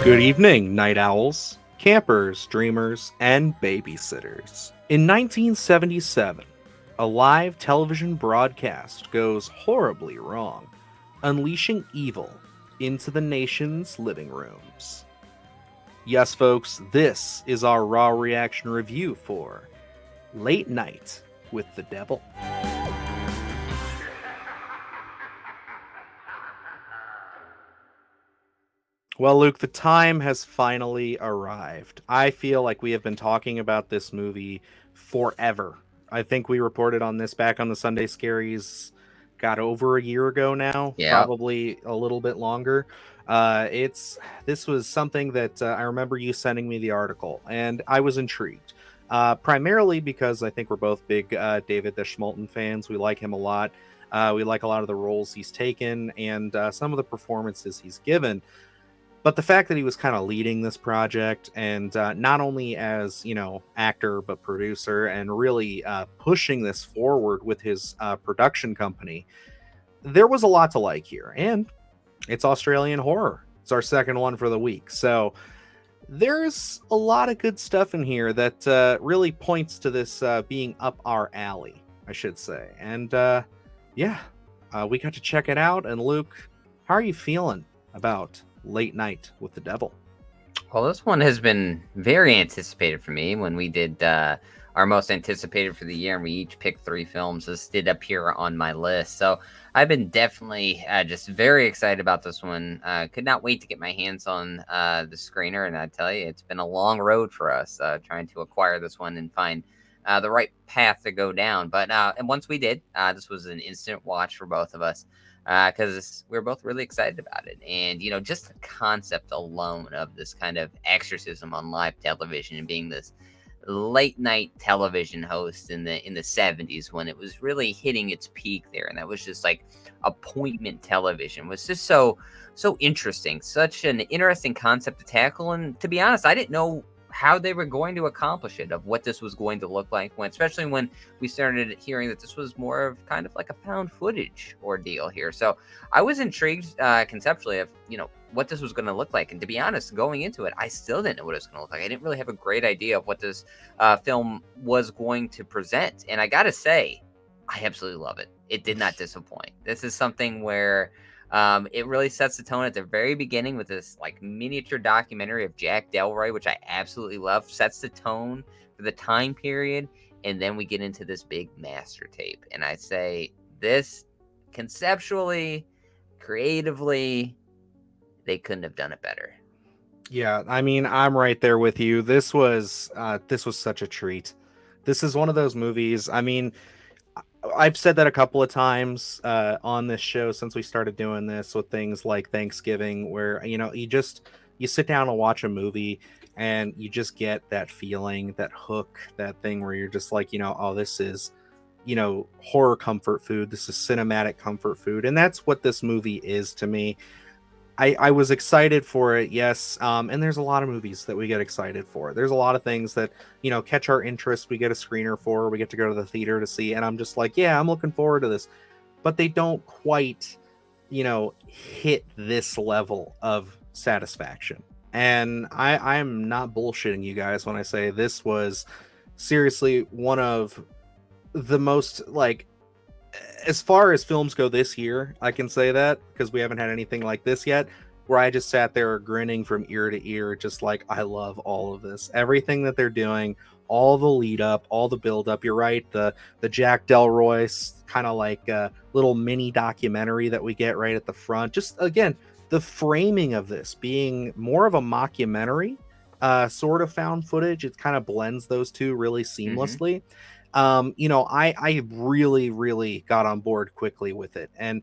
Good evening, night owls, campers, dreamers, and babysitters. In 1977, a live television broadcast goes horribly wrong, unleashing evil into the nation's living rooms. Yes, folks, this is our raw reaction review for Late Night with the Devil. Well, Luke, the time has finally arrived. I feel like we have been talking about this movie forever. I think we reported on this back on the Sunday Scaries, got over a year ago now, Yeah. probably a little bit longer. This was something that I remember you sending me the article, and I was intrigued. Primarily because I think we're both big David Dastmalchian fans. We like him a lot. We like a lot of the roles he's taken and some of the performances he's given. But the fact that he was kind of leading this project and not only as, actor, but producer and really pushing this forward with his production company, there was a lot to like here. And it's Australian horror. It's our second one for the week. So there's a lot of good stuff in here that really points to this being up our alley, I should say. And we got to check it out. And Luke, how are you feeling about Late Night with the Devil? Well, this one has been very anticipated for me. When we did our most anticipated for the year, and we each picked 3 films, this did appear on my list. So I've been definitely just very excited about this one. Could not wait to get my hands on the screener. And I tell you, it's been a long road for us trying to acquire this one and find the right path to go down. But and once we did, this was an instant watch for both of us. Because we were both really excited about it. And, just the concept alone of this kind of exorcism on live television and being this late night television host in the 70s when it was really hitting its peak there. And that was just like appointment television was just so interesting, such an interesting concept to tackle. And to be honest, I didn't know how they were going to accomplish it, of what this was going to look like, especially when we started hearing that this was more of kind of like a found footage ordeal here. So I was intrigued conceptually of, what this was going to look like. And to be honest, going into it, I still didn't know what it was going to look like. I didn't really have a great idea of what this film was going to present. And I got to say, I absolutely love it. It did not disappoint. This is something where it really sets the tone at the very beginning with this like miniature documentary of Jack Delroy, which I absolutely love, sets the tone for the time period. And then we get into this big master tape. And I say this conceptually, creatively, they couldn't have done it better. Yeah, I mean, I'm right there with you. This was such a treat. This is one of those movies. I mean, I've said that a couple of times on this show since we started doing this with things like Thanksgiving, where you sit down and watch a movie and you just get that feeling, that hook, that thing where you're just like, oh, this is horror comfort food. This is cinematic comfort food, and that's what this movie is to me. I was excited for it, yes. And there's a lot of movies that we get excited for. There's a lot of things that, catch our interest. We get a screener for, we get to go to the theater to see. And I'm just like, yeah, I'm looking forward to this. But they don't quite, hit this level of satisfaction. And I'm not bullshitting you guys when I say this was seriously one of the most, like, as far as films go this year, I can say that because we haven't had anything like this yet, where I just sat there grinning from ear to ear, just like, I love all of this, everything that they're doing, all the lead up, all the build up. You're right, the Jack Delroy kind of like a little mini documentary that we get right at the front. Just again, the framing of this being more of a mockumentary, sort of found footage. It kind of blends those two really seamlessly. I really, really got on board quickly with it. And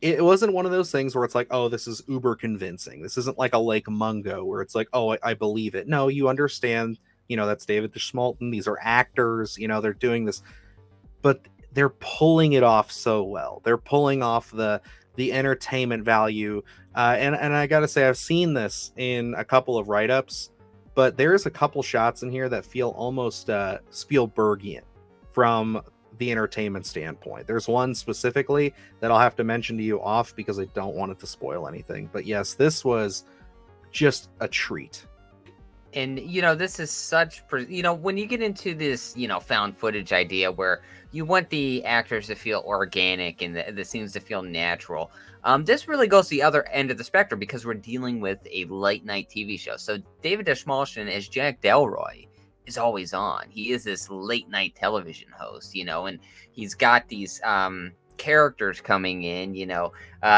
it wasn't one of those things where it's like, oh, this is uber convincing. This isn't like a Lake Mungo where it's like, oh, I believe it. No, you understand, that's David Dastmalchian. These are actors, they're doing this, but they're pulling it off so well. They're pulling off the entertainment value. And I got to say, I've seen this in a couple of write-ups, but there's a couple shots in here that feel almost Spielbergian from the entertainment standpoint. There's one specifically that I'll have to mention to you off because I don't want it to spoil anything. But yes, this was just a treat. And, this is such, when you get into this, found footage idea where you want the actors to feel organic and the scenes to feel natural, this really goes the other end of the spectrum because we're dealing with a late night TV show. So David Dastmalchian as Jack Delroy is always on. He is this late night television host, and he's got these characters coming in,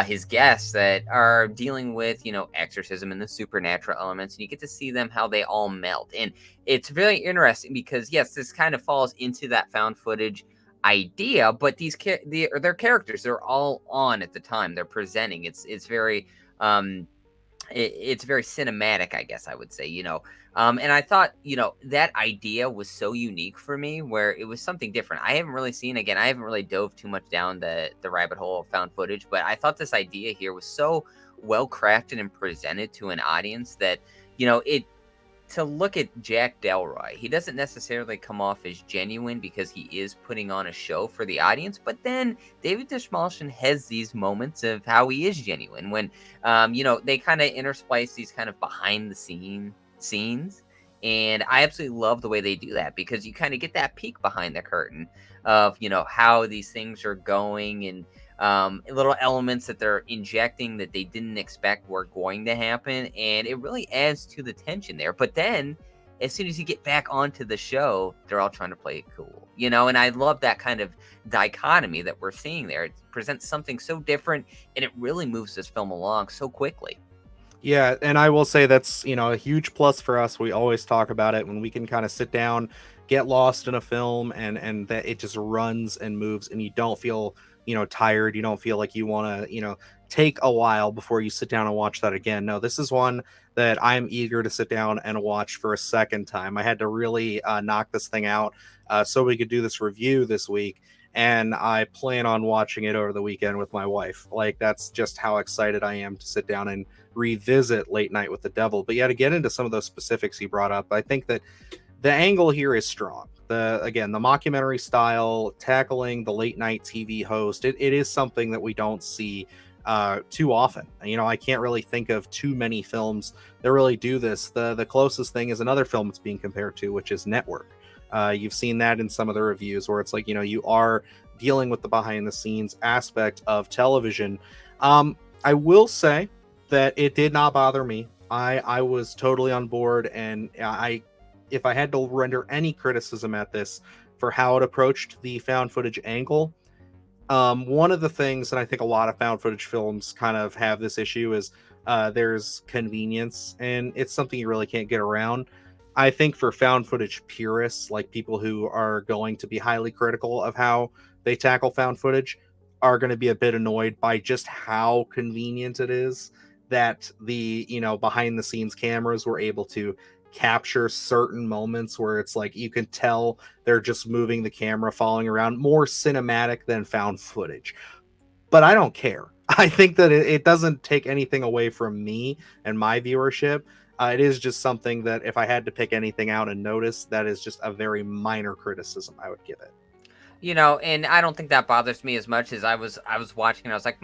his guests that are dealing with, exorcism and the supernatural elements, and you get to see them how they all melt. And it's really interesting because, yes, this kind of falls into that found footage idea, but they're characters. They're all on at the time they're presenting. It's very it's very cinematic, I guess I would say, and I thought, that idea was so unique for me where it was something different. I haven't really dove too much down the rabbit hole of found footage, but I thought this idea here was so well crafted and presented to an audience that, to look at Jack Delroy, he doesn't necessarily come off as genuine because he is putting on a show for the audience. But then David Dastmalchian has these moments of how he is genuine when, they kind of intersplice these kind of behind the scenes. And I absolutely love the way they do that because you kind of get that peek behind the curtain of, how these things are going and little elements that they're injecting that they didn't expect were going to happen, and it really adds to the tension there. But then as soon as you get back onto the show, they're all trying to play it cool, and I love that kind of dichotomy that we're seeing there. It presents something so different and it really moves this film along so quickly. Yeah, and I will say that's, a huge plus for us. We always talk about it when we can kind of sit down, get lost in a film, and that it just runs and moves and you don't feel, tired. You don't feel like you want to, take a while before you sit down and watch that again. No, this is one that I'm eager to sit down and watch for a second time. I had to really knock this thing out so we could do this review this week. And I plan on watching it over the weekend with my wife. Like, that's just how excited I am to sit down and revisit Late Night with the Devil. But yeah, to get into some of those specifics you brought up, I think that the angle here is strong. The mockumentary style, tackling the late night TV host, it is something that we don't see too often. I can't really think of too many films that really do this. The closest thing is another film it's being compared to, which is Network. You've seen that in some of the reviews where it's like, you are dealing with the behind the scenes aspect of television. I will say that it did not bother me. I was totally on board, and if I had to render any criticism at this for how it approached the found footage angle, one of the things, and I think a lot of found footage films kind of have this issue, is there's convenience, and it's something you really can't get around. I think for found footage purists, like people who are going to be highly critical of how they tackle found footage, are going to be a bit annoyed by just how convenient it is that the, behind the scenes cameras were able to capture certain moments where it's like you can tell they're just moving the camera, following around, more cinematic than found footage. But I don't care. I think that it doesn't take anything away from me and my viewership. It is just something that if I had to pick anything out and notice, that is just a very minor criticism I would give it. And I don't think that bothers me as much as I was watching and I was like,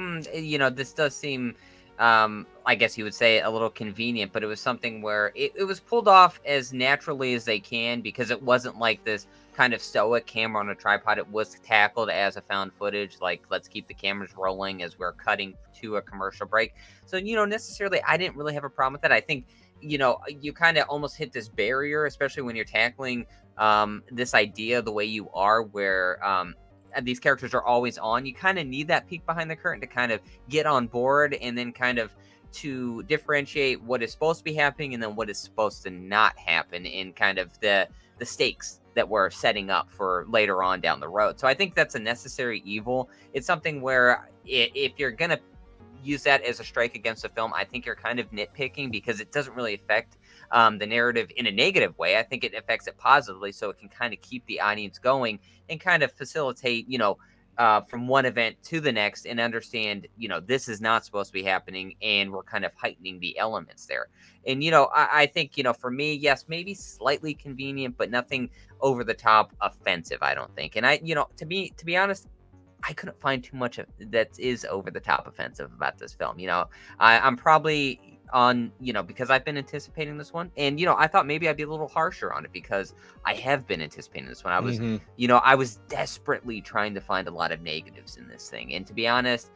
this does seem, I guess you would say, a little convenient, but it was something where it was pulled off as naturally as they can because it wasn't like this kind of stoic camera on a tripod. It was tackled as a found footage, like, let's keep the cameras rolling as we're cutting to a commercial break. So, necessarily, I didn't really have a problem with that. I think, you kind of almost hit this barrier, especially when you're tackling this idea the way you are, where these characters are always on. You kind of need that peek behind the curtain to kind of get on board and then kind of to differentiate what is supposed to be happening and then what is supposed to not happen in kind of the stakes that we're setting up for later on down the road. So I think that's a necessary evil. It's something where if you're going to use that as a strike against the film, I think you're kind of nitpicking because it doesn't really affect the narrative in a negative way. I think it affects it positively, so it can kind of keep the audience going and kind of facilitate, from one event to the next and understand, this is not supposed to be happening, and we're kind of heightening the elements there. And, I think, for me, yes, maybe slightly convenient, but nothing over the top offensive, I don't think. And to be honest, I couldn't find too much that is over the top offensive about this film. I'm probably on, because I've been anticipating this one, and I thought maybe I'd be a little harsher on it because I have been anticipating this one. I was, I was desperately trying to find a lot of negatives in this thing, and to be honest,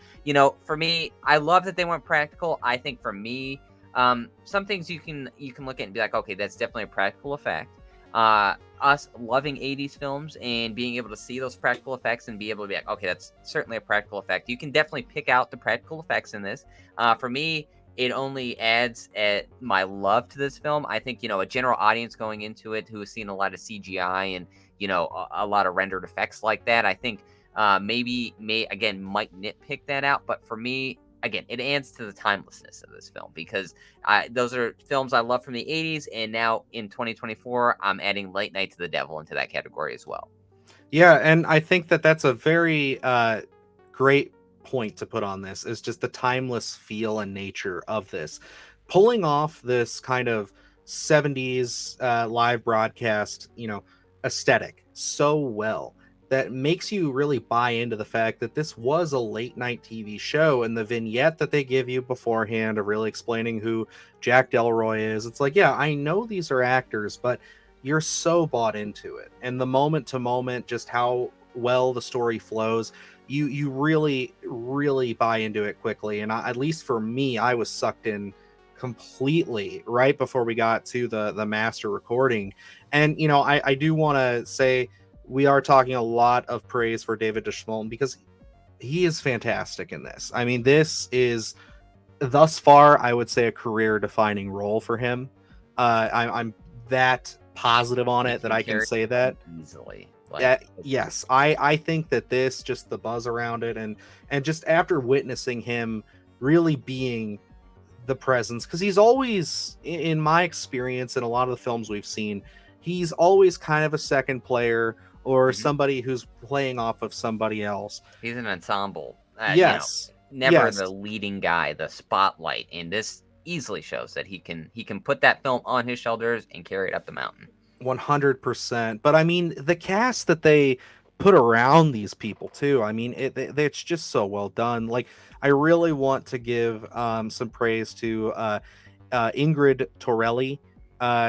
for me, I love that they went practical. I think for me, some things you can look at and be like, okay, that's definitely a practical effect. Us loving 80s films and being able to see those practical effects and be able to be like, okay, that's certainly a practical effect. You can definitely pick out the practical effects in this. For me, it only adds my love to this film. I think, a general audience going into it who has seen a lot of CGI and, a lot of rendered effects like that, I think might nitpick that out. But for me, again, it adds to the timelessness of this film because those are films I love from the 80s. And now in 2024, I'm adding Late Night to the Devil into that category as well. Yeah, and I think that that's a very great point to put on this, is just the timeless feel and nature of this. Pulling off this kind of 70s live broadcast, aesthetic so well that makes you really buy into the fact that this was a late night TV show, and the vignette that they give you beforehand of really explaining who Jack Delroy is. It's like, yeah, I know these are actors, but you're so bought into it. And the moment to moment, just how well the story flows, you really, really buy into it quickly. And at least for me, I was sucked in completely right before we got to the master recording. And, I do want to say, we are talking a lot of praise for David Dastmalchian because he is fantastic in this. I mean, this is thus far, I would say, a career-defining role for him. I'm that positive on it that I can say that easily. Yes, I think that this, just the buzz around it, and just after witnessing him really being the presence, because he's always, in my experience, in a lot of the films we've seen, he's always kind of a second player or somebody who's playing off of somebody else. He's an ensemble. Yes. Never the leading guy, the spotlight. And this easily shows that he can put that film on his shoulders and carry it up the mountain. 100%. But I mean, the cast that they put around these people too, I mean, it's just so well done. Like, I really want to give some praise to Ingrid Torelli.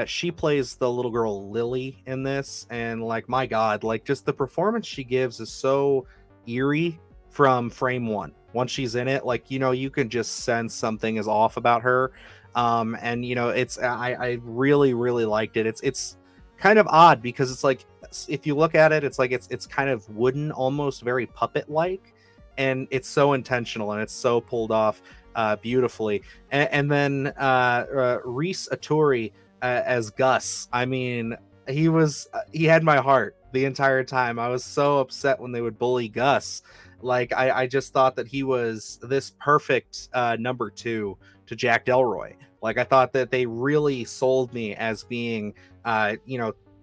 She plays the little girl Lily in this, and like, my god, like, just the performance she gives is so eerie from frame one. Once she's in it, like, you can just sense something is off about her. And it's I really, really liked it. It's kind of odd because it's like, if you look at it, it's like it's kind of wooden, almost very puppet like, and it's so intentional and it's so pulled off beautifully. And then Reese Aturi as Gus, I mean, he had my heart the entire time. I was so upset when they would bully Gus. Like, I just thought that he was this perfect number two to Jack Delroy. Like, I thought that they really sold me as being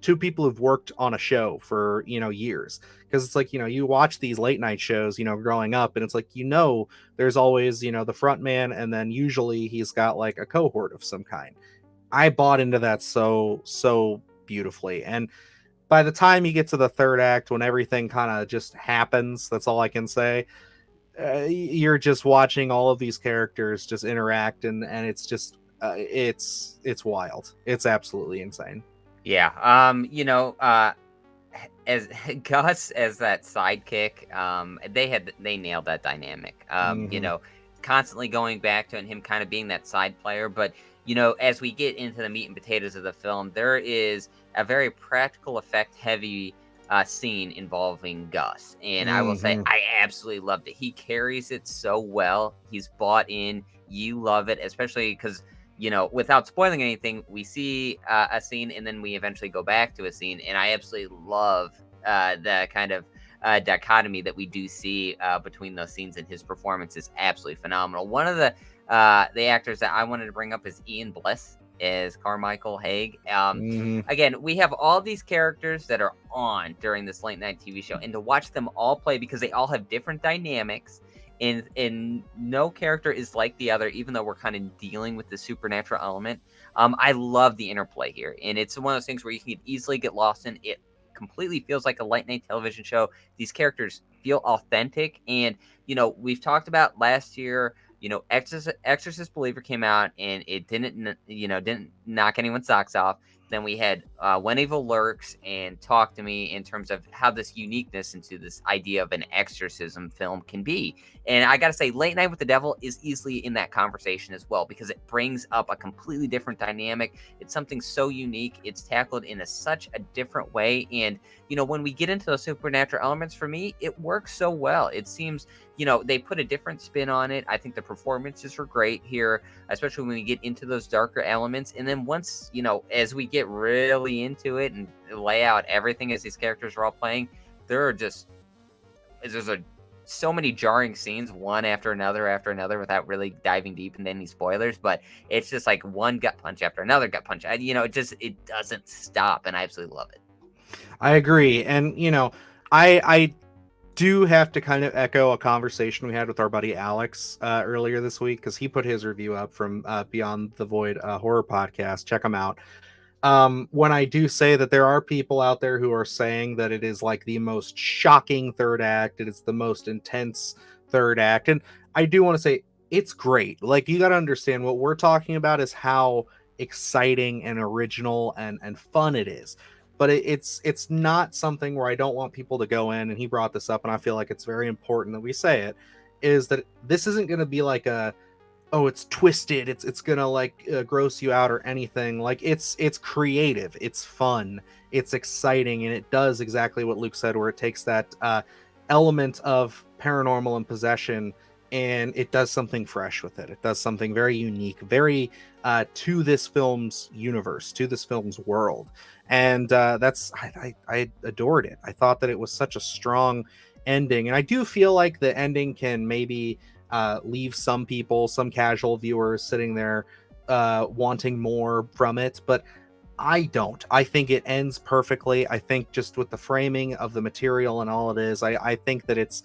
two people who've worked on a show for years. Because it's like, you watch these late night shows growing up, and it's like, there's always the front man, and then usually he's got like a cohort of some kind. I bought into that so beautifully. And by the time you get to the third act, when everything kind of just happens, that's all I can say. You're just watching all of these characters just interact, and it's just it's wild. It's absolutely insane. Yeah. As Gus as that sidekick, they nailed that dynamic. Constantly going back to him kind of being that side player, but as we get into the meat and potatoes of the film, there is a very practical effect heavy scene involving Gus. And I will say, I absolutely loved it. He carries it so well. He's bought in. You love it, especially because, without spoiling anything, we see a scene and then we eventually go back to a scene. And I absolutely love the kind of dichotomy that we do see between those scenes, and his performance is absolutely phenomenal. One of the actors that I wanted to bring up is Ian Bliss as Carmichael Haig. Again, we have all these characters that are on during this late night TV show, and to watch them all play, because they all have different dynamics, and no character is like the other, even though we're kind of dealing with the supernatural element. I love the interplay here, and it's one of those things where you can easily get lost in it. Completely feels like a late night television show. These characters feel authentic, and we've talked about last year Exorcist Believer came out and it didn't knock anyone's socks off. Then we had When Evil Lurks and Talk to Me in terms of how this uniqueness into this idea of an exorcism film can be. And I got to say, Late Night with the Devil is easily in that conversation as well, because it brings up a completely different dynamic. It's something so unique. It's tackled in such a different way. And, when we get into those supernatural elements, for me, it works so well. It seems, they put a different spin on it. I think the performances are great here, especially when we get into those darker elements. And then once, as we get really into it and lay out everything as these characters are all playing, there's so many jarring scenes, one after another, without really diving deep into any spoilers. But it's just like one gut punch after another gut punch. It doesn't stop, and I absolutely love it. I agree. And, I do have to kind of echo a conversation we had with our buddy Alex earlier this week, because he put his review up from Beyond the Void horror podcast. Check him out. When I do say that there are people out there who are saying that it is like the most shocking third act, it is the most intense third act, and I do want to say it's great. Like, you got to understand, what we're talking about is how exciting and original and fun it is. But it's not something where I don't want people to go in, and he brought this up, and I feel like it's very important that we say it, is that this isn't going to be like it's twisted, it's gonna like gross you out or anything. Like, it's creative, it's fun, it's exciting, and it does exactly what Luke said, where it takes that element of paranormal and possession, and it does something fresh with it. It does something very unique, very to this film's universe, to this film's world. And I adored it. I thought that it was such a strong ending, and I do feel like the ending can maybe leave some people, some casual viewers, sitting there wanting more from it, but I don't. I think it ends perfectly. I think just with the framing of the material and all it is, I think that it's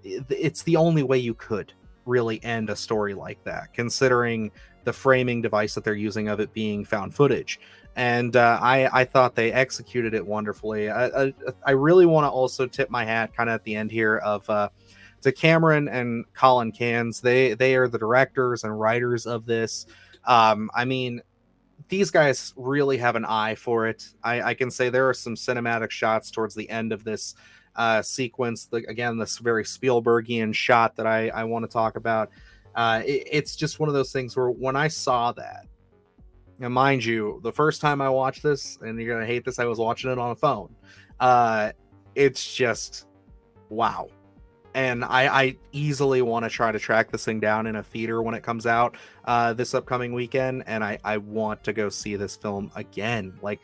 the only way you could really end a story like that, considering the framing device that they're using of it being found footage. And I thought they executed it wonderfully. I really want to also tip my hat kind of at the end here to Cameron and Colin Cairnes. They are the directors and writers of this. I mean, these guys really have an eye for it. I can say there are some cinematic shots towards the end of this sequence. Again, this very Spielbergian shot that I want to talk about. It's just one of those things where when I saw that, now mind you, the first time I watched this, and you're gonna hate this, I was watching it on a phone. It's just wow. And I easily want to try to track this thing down in a theater when it comes out this upcoming weekend. And I want to go see this film again. Like,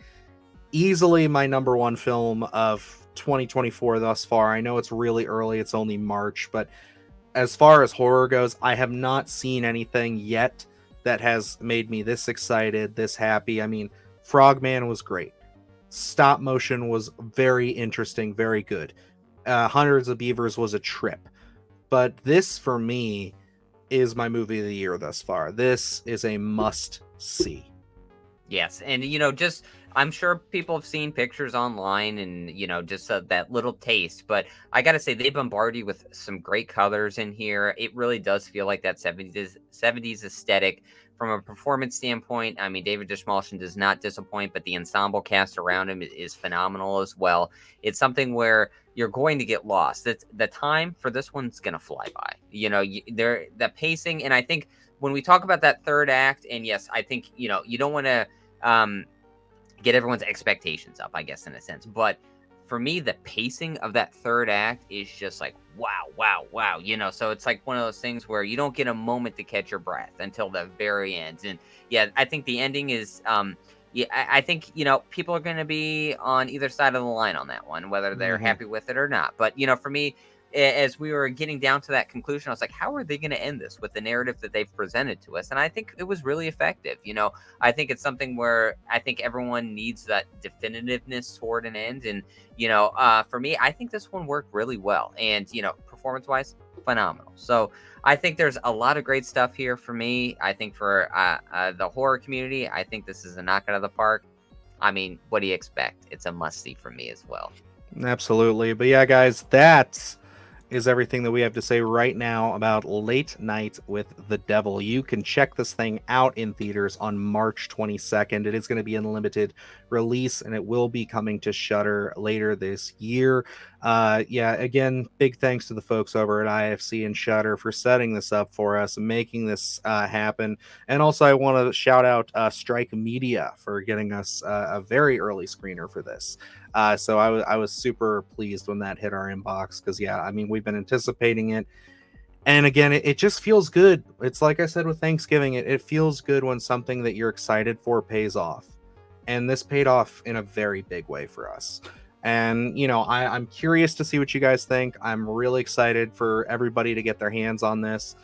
easily my number one film of 2024 thus far. I know it's really early. It's only March. But as far as horror goes, I have not seen anything yet that has made me this excited, this happy. I mean, Frogman was great. Stop motion was very interesting, very good. Hundreds of Beavers was a trip, but this for me is my movie of the year thus far. This is a must see. Yes, and just I'm sure people have seen pictures online and just that little taste, but I gotta say they bombard you with some great colors in here. It really does feel like that 70s aesthetic. From a performance standpoint, I mean, David Dastmalchian does not disappoint, but the ensemble cast around him is phenomenal as well. It's something where you're going to get lost. The time for this one's going to fly by. The pacing, and I think when we talk about that third act, and yes, I think, you don't want to get everyone's expectations up, I guess, in a sense, but for me, the pacing of that third act is just like, wow. So it's like one of those things where you don't get a moment to catch your breath until the very end. And yeah, I think the ending is, I think, people are going to be on either side of the line on that one, whether they're happy with it or not. But, for me, as we were getting down to that conclusion, I was like, how are they going to end this with the narrative that they've presented to us? And I think it was really effective. I think it's something where I think everyone needs that definitiveness toward an end. And, for me, I think this one worked really well. And, performance wise, phenomenal. So I think there's a lot of great stuff here for me. I think for the horror community, I think this is a knock out of the park. I mean, what do you expect? It's a must see for me as well. Absolutely. But yeah, guys, that is everything that we have to say right now about Late Night with the Devil. You can check this thing out in theaters on March 22nd. It is going to be in limited release, and it will be coming to Shudder later this year. Yeah, again, big thanks to the folks over at IFC and Shudder for setting this up for us and making this happen. And also, I want to shout out Strike Media for getting us a very early screener for this. So I was super pleased when that hit our inbox, because yeah, I mean, we've been anticipating it, and again, it just feels good. It's like I said with Thanksgiving, it feels good when something that you're excited for pays off, and this paid off in a very big way for us. And you know, I'm curious to see what you guys think. I'm really excited for everybody to get their hands on this.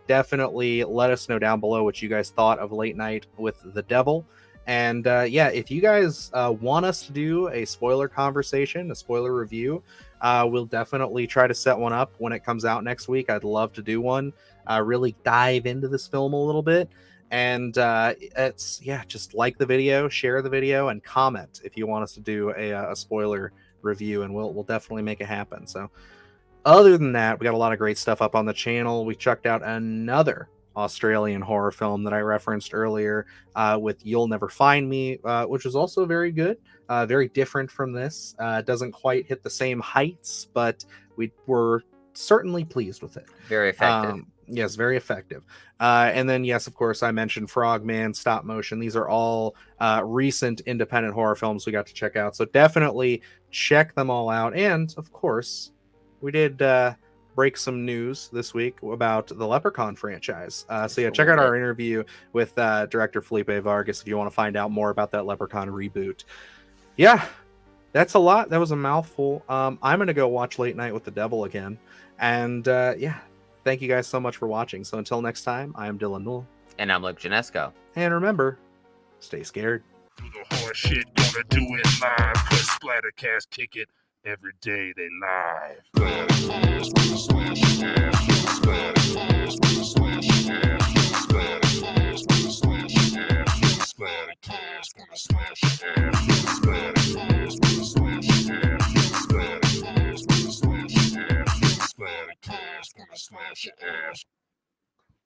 Definitely let us know down below what you guys thought of Late Night with the Devil. And yeah, if you guys want us to do a spoiler conversation, a spoiler review, we'll definitely try to set one up when it comes out next week. I'd love to do one, really dive into this film a little bit. And it's, yeah, just like the video, share the video, and comment if you want us to do a spoiler review, and we'll definitely make it happen. So other than that, we got a lot of great stuff up on the channel. We checked out another Australian horror film that I referenced earlier with You'll Never Find Me, which was also very good, very different from this. Doesn't quite hit the same heights, but we were certainly pleased with it. Very effective. Yes, very effective. And then, yes, of course, I mentioned Frogman, Stop Motion. These are all recent independent horror films we got to check out. So definitely check them all out. And, of course, we did break some news this week about the Leprechaun franchise. So yeah, check out our interview with director Felipe Vargas if you want to find out more about that Leprechaun reboot. Yeah, that's a lot. That was a mouthful. I'm going to go watch Late Night with the Devil again. And yeah, thank you guys so much for watching. So until next time, I am Dylan Newell. And I'm Luke Janesco. And remember, stay scared. Do the hard shit, gonna do it live. Cause Splattercast kick it every day they live. Splattercast, slash ass. Splattercast, slash ass. Splattercast, slash ass. Splattercast, slash ass. Splattercast, slash ass. Splattercast, slash ass. Splattercast, slash ass.